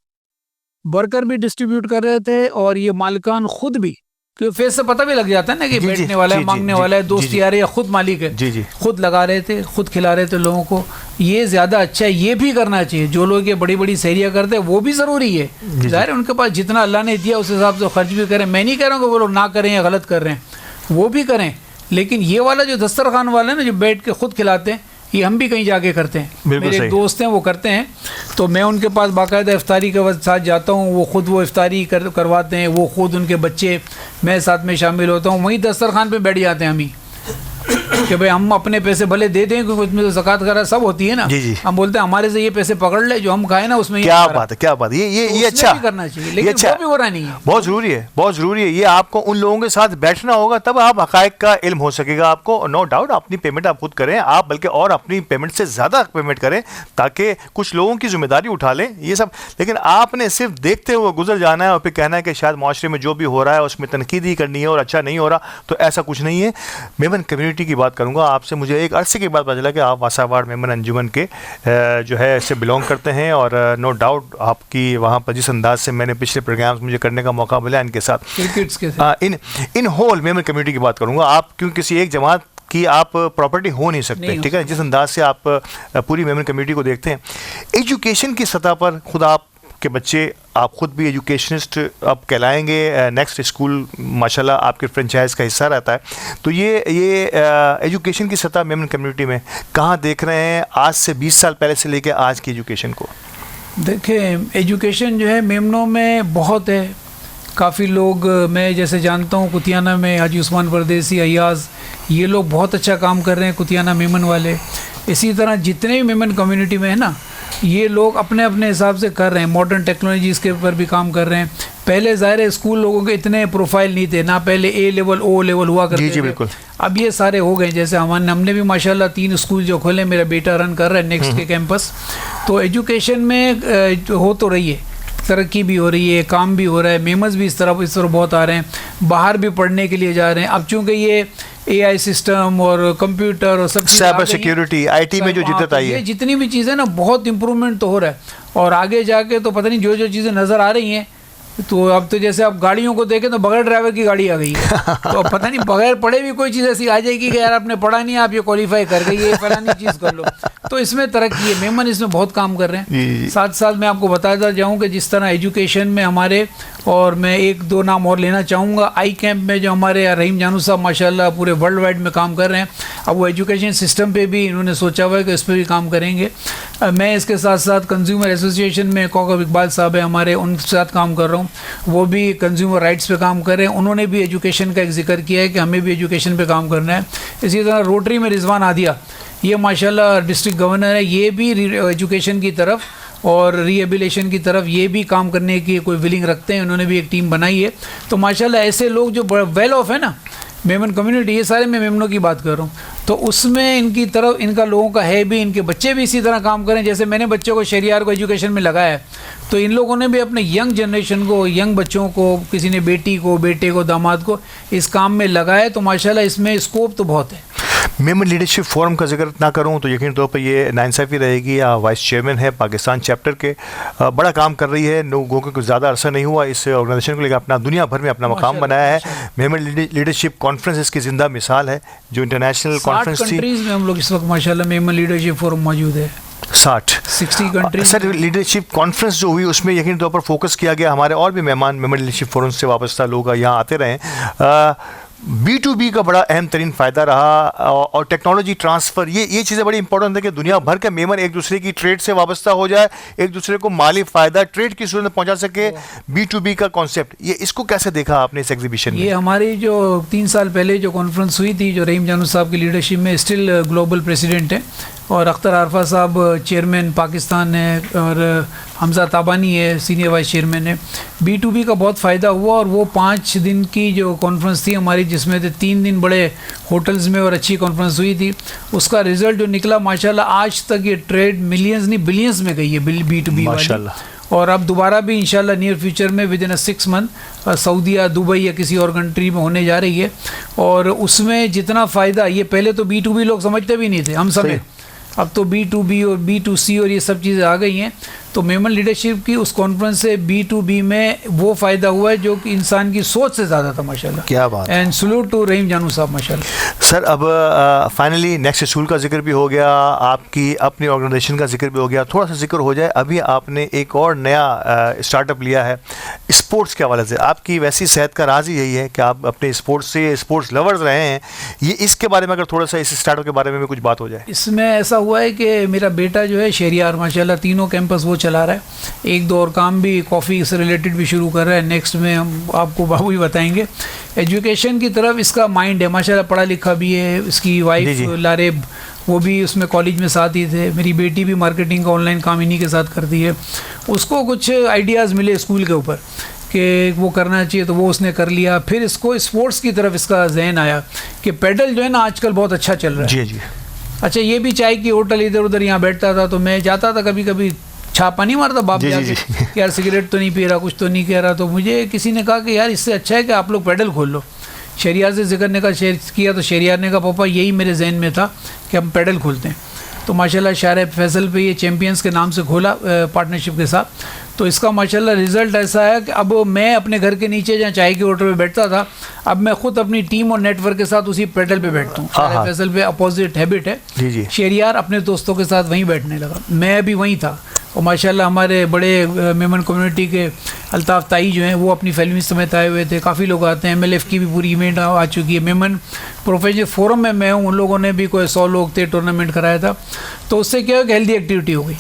वर्कर भी डिस्ट्रीब्यूट कर रहे थे और ये मालिकान खुद भी, तो फेस से पता भी लग जाता है ना कि बैठने वाला है, मांगने वाला है, दोस्त यार या खुद मालिक है, जी खुद लगा रहे थे, खुद खिला रहे थे लोगों को। ये ज़्यादा अच्छा है, ये भी करना चाहिए। जो लोग ये बड़ी बड़ी सहरियाँ करते हैं वो भी ज़रूरी है, ज़ाहिर है उनके पास जितना अल्लाह ने दिया उस हिसाब से खर्च भी करें। मैं नहीं कह रहा हूँ कि वो लोग ना करें या गलत कर रहे हैं, वो भी करें, लेकिन ये वाला जो दस्तरखान वाला है ना, जो बैठ के खुद खिलाते हैं, ये हम भी कहीं जाके करते हैं। मेरे एक दोस्त हैं वो करते हैं, तो मैं उनके पास बाकायदा इफ्तारी के साथ जाता हूँ, वो खुद वो इफ्तारी करवाते हैं, वो खुद उनके बच्चे, मैं साथ में शामिल होता हूँ, वहीं दस्तरखान पे बैठ जाते हैं हम ही। कि भाई हम अपने पैसे भले दे दें क्योंकि उसमें तो ज़कात वगैरह सब होती है ना, जी, जी। हम बोलते हैं हमारे से ये पैसे पकड़ ले जो हम खाए ना उसमें क्या बात है, क्या बात है, ये अच्छा करना चाहिए, ये लेकिन अच्छा वो भी हो रहा नहीं है। बहुत ज़रूरी है, बहुत ज़रूरी है। ये आपको उन लोगों के साथ बैठना होगा तब आप हक़ाइक़ का इल्म हो सकेगा आपको। नो डाउट अपनी पेमेंट आप खुद करें, आप बल्कि और अपनी पेमेंट से ज़्यादा पेमेंट करें ताकि कुछ लोगों की जिम्मेदारी उठा लें ये सब। लेकिन आपने सिर्फ देखते हुए गुजर जाना है और फिर कहना है कि शायद माशरे में जो भी हो रहा है उसमें तनकीद ही करनी है और अच्छा नहीं हो रहा, तो ऐसा कुछ नहीं है। मेमन कम्युनिटी की बात करूँगा आपसे। मुझे एक अरसे के बाद पता चला कि आप वासावाड़ मेमन अंजुमन के जो है इससे बिलोंग करते हैं और नो डाउट आपकी वहाँ पर जिस अंदाज से मैंने पिछले प्रोग्राम्स मुझे करने का मौका मिला इनके साथ, क्रिकेट्स के साथ इन होल मेमन कम्युनिटी की बात करूँगा। आप क्योंकि किसी एक जमात की आप प्रॉपर्टी हो नहीं सकते, ठीक है, जिस अंदाज से आप पूरी मेमन कम्युनिटी को देखते हैं। एजुकेशन की सतह पर खुद आप के बच्चे, आप खुद भी एजुकेशनिस्ट आप कहलाएंगे, नेक्स्ट स्कूल माशाल्लाह आपके फ्रेंचाइज का हिस्सा रहता है, तो ये एजुकेशन की सतह मेमन कम्युनिटी में कहाँ देख रहे हैं आज से 20 साल पहले से लेकर आज की एजुकेशन को? देखें, एजुकेशन जो है मेमनों में बहुत है। काफ़ी लोग मैं जैसे जानता हूँ कुतियाना में हाजी उस्मान परदेसी, अयाज, ये लोग बहुत अच्छा काम कर रहे हैं कुतियाना मेमन वाले। इसी तरह जितने भी मेमन कम्युनिटी में है ना, ये लोग अपने अपने हिसाब से कर रहे हैं, मॉडर्न टेक्नोलॉजीज़ के ऊपर भी काम कर रहे हैं। पहले ज़ाहिर है स्कूल लोगों के इतने प्रोफाइल नहीं थे ना, पहले ए लेवल ओ लेवल हुआ करते थे। बिल्कुल। अब ये सारे हो गए। जैसे हमने भी माशाल्लाह 3 स्कूल जो खोले, मेरा बेटा रन कर रहा है नेक्स्ट के कैंपस। तो एजुकेशन में हो तो रही है, तरक्की भी हो रही है, काम भी हो रहा है, मेमस भी इस तरह बहुत आ रहे हैं, बाहर भी पढ़ने के लिए जा रहे हैं। अब चूँकि ये AI सिस्टम और कंप्यूटर और सब साइबर सिक्योरिटी, IT में जो जिद्दत आई है, जितनी भी चीज़ें ना, बहुत इम्प्रूवमेंट तो हो रहा है। और आगे जाके तो पता नहीं जो चीज़ें नज़र आ रही हैं, तो अब तो जैसे आप गाड़ियों को देखें तो बगैर ड्राइवर की गाड़ी आ गई है। तो अब पता नहीं बगैर पढ़े भी कोई चीज़ ऐसी आ जाएगी कि यार आपने पढ़ा नहीं, आप ये क्वालिफाई कर गई, ये फलानी चीज़ कर लो। तो इसमें तरक्की है, मेमन इसमें बहुत काम कर रहे हैं। साथ साथ मैं आपको बताता जाऊँ कि जिस तरह एजुकेशन में हमारे, और मैं 1-2 नाम और लेना चाहूँगा, आई कैंप में जो हमारे रहीम जानू साहब माशाल्लाह पूरे वर्ल्ड वाइड में काम कर रहे हैं। अब वो एजुकेशन सिस्टम पे भी इन्होंने सोचा हुआ है कि इस पर भी काम करेंगे। मैं इसके साथ साथ कंज्यूमर एसोसिएशन में कौकब इकबाल साहब है हमारे, उनके साथ काम कर रहा हूँ। वो भी कंज्यूमर राइट्स पे काम कर रहे हैं। उन्होंने भी एजुकेशन का एक जिक्र किया है कि हमें भी एजुकेशन पे काम करना है। इसी तरह रोटरी में रिजवान आदिया, ये माशाल्लाह डिस्ट्रिक्ट गवर्नर है, ये भी एजुकेशन की तरफ और रिहेबिलेशन की तरफ ये भी काम करने की कोई विलिंग रखते हैं। उन्होंने भी एक टीम बनाई है। तो माशाल्लाह ऐसे लोग जो वेल ऑफ है ना मेमन कम्युनिटी, ये सारे मैं मेमनों की बात कर रहा हूँ, तो उसमें इनकी तरफ इनका लोगों का है भी, इनके बच्चे भी इसी तरह काम करें। जैसे मैंने बच्चों को शहरियार को एजुकेशन में लगाया है, तो इन लोगों ने भी अपने यंग जनरेशन को, यंग बच्चों को, किसी ने बेटी को, बेटे को, दामाद को इस काम में लगाया। तो माशाल्लाह इसमें स्कोप तो बहुत है। मेमन लीडरशिप फोरम का जिक्र ना करूं तो यकीन तौर पर ये नाइंसाफ़ी रहेगी। वाइस चेयरमैन है पाकिस्तान चैप्टर के, बड़ा काम कर रही है। लोगों को ज़्यादा अरसा नहीं हुआ इस ऑर्गेनाइजेशन को लेकर अपना दुनिया भर में अपना मकाम बनाया है। मेमन लीडरशिप कॉन्फ्रेंस इसकी ज़िंदा मिसाल है, जो इंटरनेशनल कॉन्फ्रेंस थी। कंट्रीज़ में हम लोग इस वक्त माशाल्लाह मेमन लीडरशिप फोरम मौजूद है। 60 कंट्रीज। सर लीडरशिप कॉन्फ्रेंस जो हुई उसमें यकीन तौर पर फोकस किया गया, हमारे और भी मेहमान मेमन लीडरशिप फोरम से वाबस्ता लोग यहाँ आते रहे। B2B का बड़ा अहम तरीन फ़ायदा रहा और टेक्नोलॉजी ट्रांसफ़र, ये चीज़ें बड़ी इंपॉर्टेंट है कि दुनिया भर के मेमन एक दूसरे की ट्रेड से वाबस्ता हो जाए, एक दूसरे को माली फ़ायदा ट्रेड की सूरत में पहुंचा सके। B2B का कॉन्सेप्ट, ये इसको कैसे देखा आपने इस एग्जीबिशन में? ये हमारी जो 3 साल पहले जो कॉन्फ्रेंस हुई थी, जो रहीम जानू साहब की लीडरशिप में, स्टिल ग्लोबल प्रेसिडेंट है, और अख्तर आरफा साहब चेयरमैन पाकिस्तान है, और हमजा ताबानी है सीनियर वाइस चेयरमैन है। B2B का बहुत फ़ायदा हुआ, और वो 5 दिन की जो कॉन्फ्रेंस थी हमारी, जिसमें 3 दिन बड़े होटल्स में और अच्छी कॉन्फ्रेंस हुई थी, उसका रिज़ल्ट जो निकला माशाल्लाह, आज तक ये ट्रेड मिलियंस नहीं बिलियंस में गई है B2B वाली। और अब दोबारा भी इंशाल्लाह नियर फ्यूचर में विदिन 6 मंथ सऊदी या दुबई या किसी और कंट्री में होने जा रही है। और उसमें जितना फ़ायदा, ये पहले तो B2B लोग समझते भी नहीं थे, हम सब, अब तो B2B और B2C और ये सब चीज़ें आ गई हैं। तो मेमन लीडरशिप की उस कॉन्फ्रेंस से B2B में वो फ़ायदा हुआ है जो कि इंसान की सोच से ज़्यादा था माशाल्लाह। क्या बात। एंड सलूट टू रहीम जानू साहब माशाल्लाह। सर अब फाइनली नेक्स्ट स्कूल का जिक्र भी हो गया, आपकी अपनी ऑर्गेनाइजेशन का जिक्र भी हो गया, थोड़ा सा जिक्र हो जाए। अभी आपने एक और नया स्टार्टअप लिया है स्पोर्ट्स के हवाले से। आपकी वैसी सेहत का राज ही यही है कि आप अपने स्पोर्ट्स से स्पोर्ट्स लवर्स रहे हैं, ये इसके बारे में अगर थोड़ा सा इस स्टार्टअप के बारे में कुछ बात हो जाए। इसमें ऐसा हुआ है कि मेरा बेटा जो है शहरियार माशाल्लाह 3 कैंपस वो चला रहा है। 1-2 और काम भी कॉफ़ी से रिलेटेड भी शुरू कर रहा है। नेक्स्ट में हम आपको बाबू ही बताएंगे एजुकेशन की तरफ इसका माइंड है माशाल्लाह, पढ़ा लिखा भी है। इसकी जी, वाइफ जी। लारेब, वो भी उसमें कॉलेज में साथ ही थे। मेरी बेटी भी मार्केटिंग का ऑनलाइन काम इन्हीं के साथ करती है। उसको कुछ आइडियाज़ मिले स्कूल के ऊपर कि वो करना चाहिए, तो वो उसने कर लिया। फिर इसको स्पोर्ट्स की तरफ इसका जहन आया कि पैडल जो है ना आजकल बहुत अच्छा चल रहा है। जी जी। अच्छा, ये भी चाय की होटल इधर उधर यहाँ बैठता था, तो मैं जाता था कभी कभी, छापा नहीं मारता बाप जी, जाके जी, कि यार सिगरेट तो नहीं पी रहा, कुछ तो नहीं कह रहा। तो मुझे किसी ने कहा कि यार इससे अच्छा है कि आप लोग पैडल खोल लो। शहरियार से जिक्र ने कहा किया, तो शहरियार ने कहा पापा यही मेरे जहन में था कि हम पैडल खोलते हैं। तो माशाल्लाह शार फैसल पे ये चैम्पियंस के नाम से खोला पार्टनरशिप के साथ। तो इसका माशाल्लाह रिज़ल्ट ऐसा है कि अब मैं अपने घर के नीचे जहाँ चाय के होटल पे बैठता था, अब मैं खुद अपनी टीम और नेटवर्क के साथ उसी पैडल पे बैठता हूँ। शार फैसल पे अपोजिट हैबिट है। जी जी। शहरियार अपने दोस्तों के साथ वहीं बैठने लगा, मैं भी वहीं था। और माशाल्लाह हमारे बड़े मेमन कम्युनिटी के अल्ताफ़ ताई जो हैं वो अपनी फैमिली समेत आए हुए थे। काफ़ी लोग आते हैं। MLF की भी पूरी इवेंट आ चुकी है। मेमन प्रोफेशनल फोरम में मैं हूँ, उन लोगों ने भी कोई 100 लोग थे, टूर्नामेंट कराया था। तो उससे क्या है कि हेल्दी एक्टिविटी हो गई।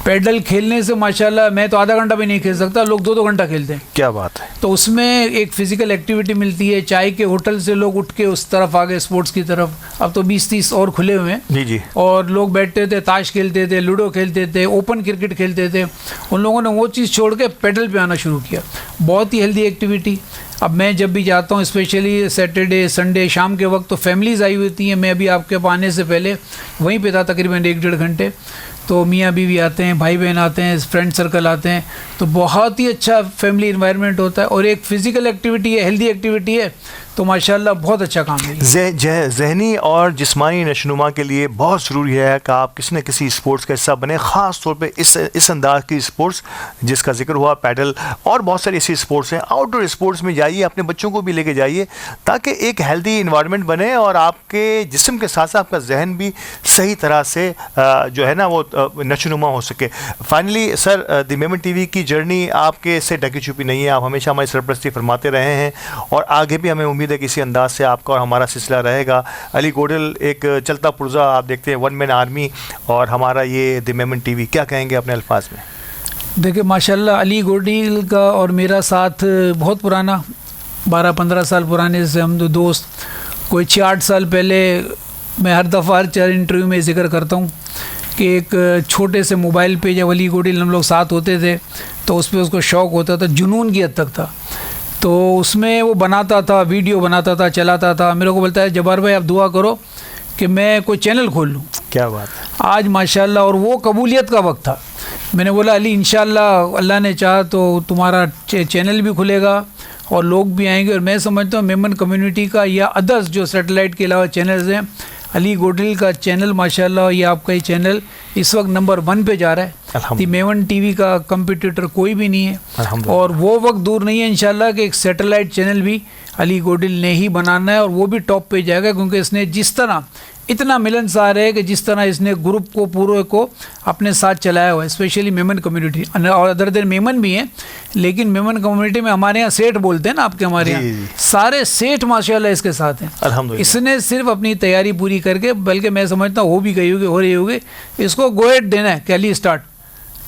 पैडल खेलने से माशाल्लाह मैं तो आधा घंटा भी नहीं खेल सकता, लोग 2-2 घंटा खेलते हैं। क्या बात है। तो उसमें एक फ़िज़िकल एक्टिविटी मिलती है। चाय के होटल से लोग उठ के उस तरफ आ गए, स्पोर्ट्स की तरफ। अब तो 20-30 और खुले हुए हैं। जी जी। और लोग बैठते थे, ताश खेलते थे, लूडो खेलते थे, ओपन क्रिकेट खेलते थे। उन लोगों ने वो चीज़ छोड़ के पैडल पे आना शुरू किया। बहुत ही हेल्दी एक्टिविटी। अब मैं जब भी जाता हूँ, स्पेशली सैटरडे संडे शाम के वक्त, तो फैमिलीज़ आई होती हैं। मैं अभी आपके पास आने से पहले वहीं पे था तकरीबन 1-1.5 घंटे। तो मियाँ बीवी आते हैं, भाई बहन आते हैं, फ्रेंड सर्कल आते हैं। तो बहुत ही अच्छा फैमिली इन्वायरमेंट होता है। और एक फ़िज़िकल एक्टिविटी है, हेल्दी एक्टिविटी है, तो माशाल्लाह बहुत अच्छा काम है। ज़हनी और जिस्मानी नशोनुमा के लिए बहुत ज़रूरी है कि आप किसी न किसी स्पोर्ट्स का हिस्सा बने, ख़ास तौर पे इस अंदाज की स्पोर्ट्स जिसका जिक्र हुआ, पैडल और बहुत सारी ऐसी स्पोर्ट्स हैं। आउटडोर स्पोर्ट्स में जाइए, अपने बच्चों को भी लेके जाइए, ताकि एक हेल्दी इन्वायरमेंट बने और आपके जिस्म के साथ साथ आपका जहन भी सही तरह से जो है ना वो नशोनुमा हो सके। Finally sir, the Memon TV की जर्नी आपके से ढकी छुपी नहीं है। आप हमेशा हमारी सरपरस्ती फरमाते रहे हैं और आगे भी हमें उम्मीद है कि इसी अंदाज से आपका और हमारा सिलसिला रहेगा। अली गोडिल एक चलता पुर्जा, आप देखते हैं, 1 मैन आर्मी, और हमारा ये द मेमन टीवी। क्या कहेंगे अपने अल्फाज में? देखिए माशाल्लाह अली गोडिल का और मेरा साथ बहुत पुराना, 12-15 साल पुराने से हम दो दोस्त। कोई 6-8 साल पहले मैं हर दफ़ा हर इंटरव्यू में जिक्र करता हूँ कि एक छोटे से मोबाइल पे जब अली गोडिल हम लोग साथ होते थे, तो उस पर उसको शौक़ होता था, जुनून की हद तक था। तो उसमें वो बनाता था, वीडियो बनाता था, चलाता था। मेरे को बोलता है जब्बार भाई आप दुआ करो कि मैं कोई चैनल खोल लूँ। क्या बात है। आज माशाल्लाह, और वो कबूलियत का वक्त था। मैंने बोला अली इंशाल्लाह अल्लाह ने चाहा तो तुम्हारा चैनल भी खुलेगा और लोग भी आएंगे। और मैं समझता हूँ मेमन कम्युनिटी का या अदर्स जो सैटेलाइट के अलावा चैनल्स हैं, अली गोडिल का चैनल माशाल्लाह, ये आपका ही चैनल इस वक्त नंबर 1 पे जा रहा है। दी मेमन टीवी का कंपटीटर कोई भी नहीं है। और वो वक्त दूर नहीं है इंशाल्लाह कि एक सैटेलाइट चैनल भी अली गोडिल ने ही बनाना है और वो भी टॉप पे जाएगा, क्योंकि इसने जिस तरह इतना मिलनसार है कि जिस तरह इसने ग्रुप को पूरे को अपने साथ चलाया हुआ है, स्पेशली मेमन कम्युनिटी। और अदर देन मेमन भी हैं, लेकिन मेमन कम्युनिटी में हमारे यहाँ सेठ बोलते हैं ना, आपके हमारे यहाँ सारे सेठ माशाल्लाह इसके साथ हैं। अल्हम्दुलिल्लाह। इसने सिर्फ अपनी तैयारी पूरी करके, बल्कि मैं समझता हूँ हो भी गई होगी, हो रही होगी, इसको गोएट देना है कि अली स्टार्ट।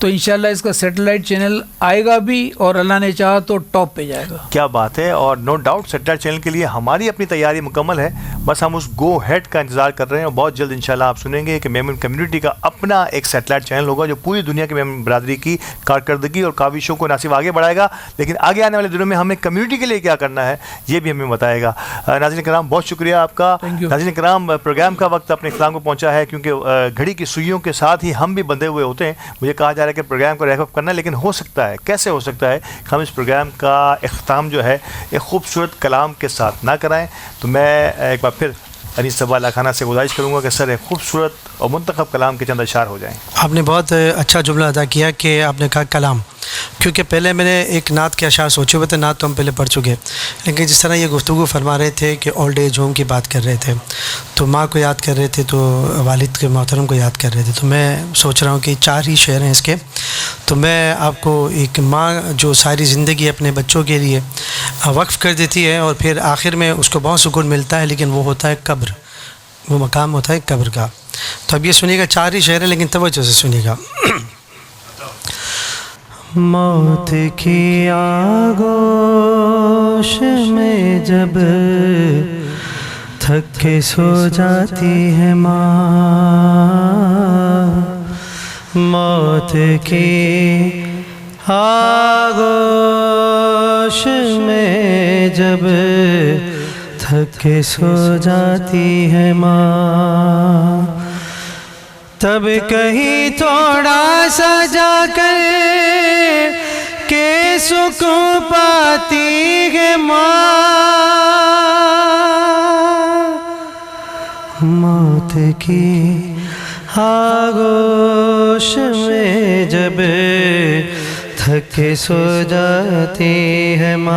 तो इंशाल्लाह इसका सैटेलाइट चैनल आएगा भी और अल्लाह ने चाहा तो टॉप पे जाएगा। क्या बात है। और नो डाउट सैटेलाइट चैनल के लिए हमारी अपनी तैयारी मुकम्मल है, बस हम उस गो हेड का इंतज़ार कर रहे हैं। और बहुत जल्द इंशाल्लाह आप सुनेंगे कि मेमन कम्युनिटी का अपना एक सैटेलाइट चैनल होगा जो पूरी दुनिया की मेमन बरादरी की कारकर्दगी और काविशों को ना सिर्फ आगे बढ़ाएगा, लेकिन आगे आने वाले दिनों में हमें कम्युनिटी के लिए क्या करना है ये भी हमें बताएगा। नाज़रीन कराम, बहुत शुक्रिया आपका। नाज़रीन कराम, प्रोग्राम का वक्त अपने इख्तिताम को पहुँचा है, क्योंकि घड़ी की सुइयों के साथ ही हम भी बंधे हुए होते हैं। मुझे कहा जा रहा है कि प्रोग्राम को रैप करना है, लेकिन हो सकता है, कैसे हो सकता है हम इस प्रोग्राम का इख्तिताम जो है एक खूबसूरत कलाम के साथ ना कराएं। तो मैं एक बार फिर अनीस सवाल खाना से गुजारिश करूँगा कि सर एक खूबसूरत और मुंतखब कलाम के चंद अशार हो जाएं। आपने बहुत अच्छा जुमला अदा किया कि आपने कहा कलाम, क्योंकि पहले मैंने एक नात के अशार सोचे हुए थे, नात तो हम पहले पढ़ चुके, लेकिन जिस तरह ये गुफ्तगू फरमा रहे थे कि ओल्ड एज होम की बात कर रहे थे, तो माँ को याद कर रहे थे, तो वालिद के मोहतरम को याद कर रहे थे, तो मैं सोच रहा हूँ कि 4 ही शेर हैं इसके। तो मैं आपको एक माँ जो सारी ज़िंदगी अपने बच्चों के लिए वक्फ़ कर देती है और फिर आखिर में उसको बहुत सुकून मिलता है, लेकिन वो होता है कब्र, वो मकाम होता है कब्र का। तो अब ये सुनिएगा, 4 ही शेर हैं, लेकिन तवज्जो से सुनिएगा। मौत की आगोश आगोश में जब थक के सो जाती है माँ, मौत की आगोश में जब थक के सो जाती है माँ, तब कहीं थोड़ा सा जाकर के सुकून पाती है माँ, मौत की आगोश में जब थक के सो जाती है माँ,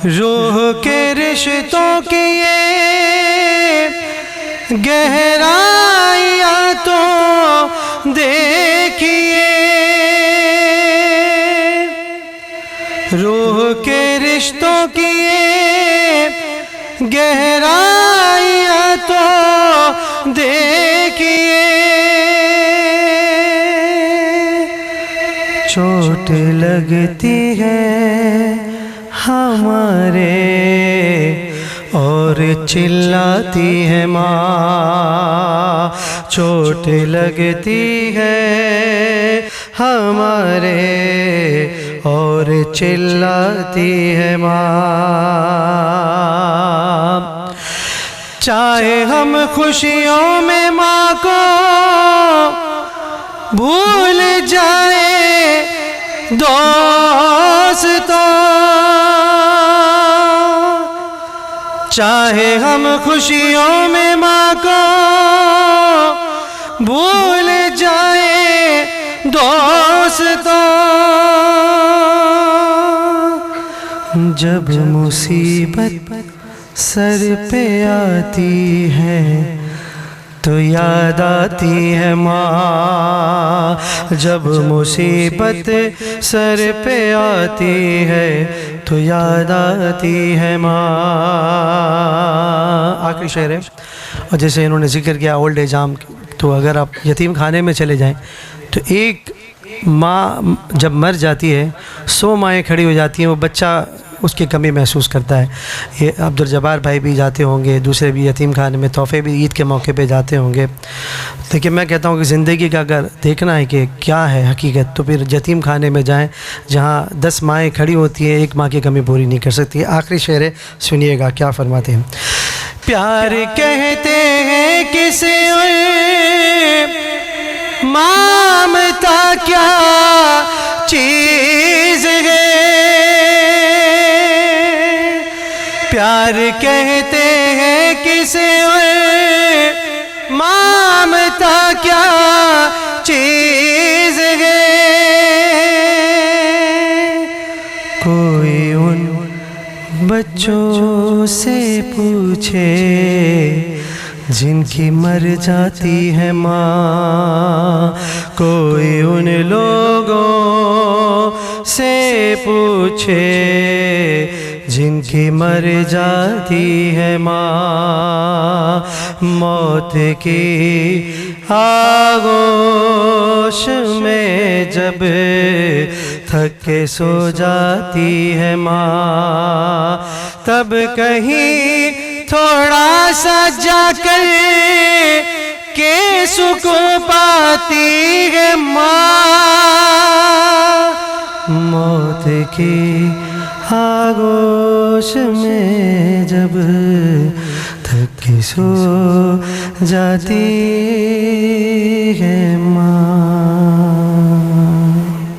रूह के रिश्तों की ये गहराइयाँ तो देखिए, रूह के रिश्तों की ये गहराइयाँ तो देखिए, चोट लगती है हमारे और चिल्लाती है माँ, चोट लगती है हमारे और चिल्लाती है माँ, चाहे हम खुशियों में माँ को भूल जाए दोस्तों, चाहे हम खुशियों में माँ को भूल जाए दोस्तों, जब मुसीबत सर पे आती है तो याद आती है माँ, जब मुसीबत सर पे आती है तो याद आती है माँ। आखिरी शेर है, और जैसे इन्होंने जिक्र किया ओल्ड एज आम, तो अगर आप यतीम खाने में चले जाएं तो एक माँ जब मर जाती है 100 माएँ खड़ी हो जाती हैं, वो बच्चा उसकी कमी महसूस करता है। ये अब्दुल जब्बार भाई भी जाते होंगे, दूसरे भी यतीम खाने में तोहफे भी ईद के मौके पे जाते होंगे। लेकिन मैं कहता हूँ कि ज़िंदगी का अगर देखना है कि क्या है हकीकत, तो फिर यतीम खाने में जाएं जहाँ 10 माएँ खड़ी होती हैं, एक माँ की कमी पूरी नहीं कर सकती। आखिरी शेर है, सुनिएगा क्या फरमाते हैं। प्यार कहते हैं किसे ममता क्या चीज़ है, प्यार कहते हैं किसे ममता क्या चीज़ है, कोई उन बच्चों से पूछे जिनकी मर जाती है माँ, कोई उन लोगों से पूछे जिनकी मर जाती है माँ, मौत की आगोश में जब थक के सो जाती है माँ, तब कहीं थोड़ा सा जाकर के सुकून पाती है माँ, मौत की आगोश में जब थक के सो जाती है माँ।